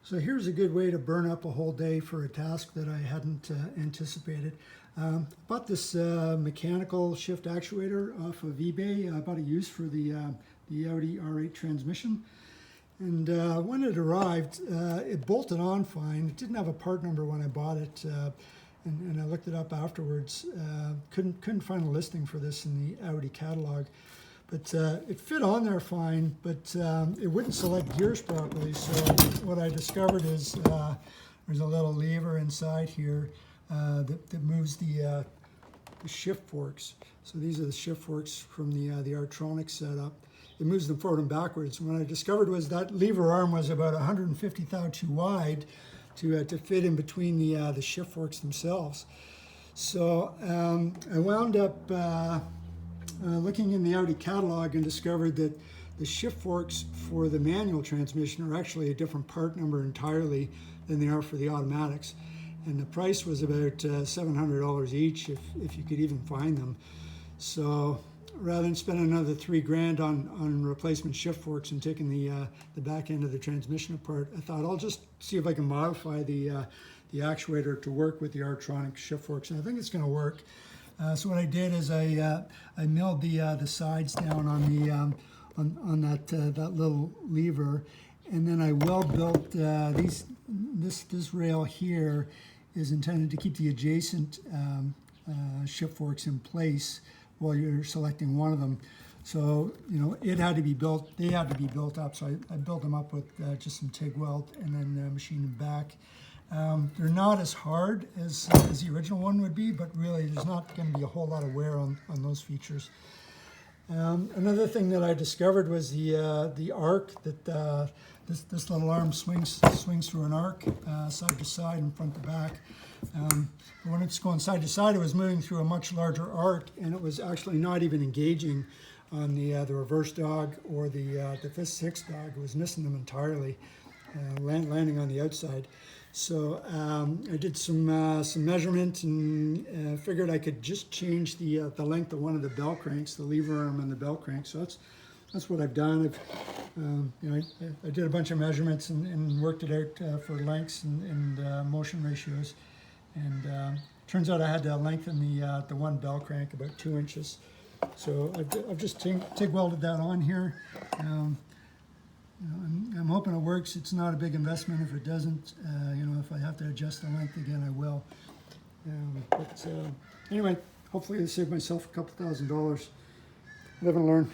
So here's a good way to burn up a whole day for a task that I hadn't anticipated. Bought this mechanical shift actuator off of eBay. I bought it used for the Audi R8 transmission. And when it arrived, it bolted on fine. It didn't have a part number when I bought it, and I looked it up afterwards. Couldn't find a listing for this in the Audi catalog. But it fit on there fine, but it wouldn't select gears properly. So what I discovered is there's a little lever inside here that moves the shift forks. So these are the shift forks from the R-Tronic setup. It moves them forward and backwards. And what I discovered was that lever arm was about 150 thou too wide to fit in between the shift forks themselves. So I wound up looking in the Audi catalog and discovered that the shift forks for the manual transmission are actually a different part number entirely than they are for the automatics. And the price was about $700 each if you could even find them. So rather than spend another $3,000 on replacement shift forks and taking the back end of the transmission apart, I thought I'll just see if I can modify the actuator to work with the R-Tronic shift forks, and I think it's going to work. So what I did is I milled the sides down on that little lever, and then I well built this rail here is intended to keep the adjacent shift forks in place while you're selecting one of them. So it had to be built. They had to be built up. So I built them up with just some TIG weld and then machined them back. They're not as hard as the original one would be, but really there's not going to be a whole lot of wear on those features. Another thing that I discovered was the arc that this little arm swings through an arc side to side and front to back. But when it's going side to side, it was moving through a much larger arc, and it was actually not even engaging on the reverse dog or the fifth, sixth dog. It was missing them entirely, landing on the outside. So I did some measurement and figured I could just change the length of one of the bell cranks, the lever arm and the bell crank. So that's what I've done. I did a bunch of measurements and worked it out for lengths and motion ratios. And turns out I had to lengthen the one bell crank about 2 inches. So I've just TIG welded that on here. I'm hoping it works. It's not a big investment. If it doesn't, if I have to adjust the length again, I will. Anyway, hopefully I save myself a couple $1,000. Live and learn.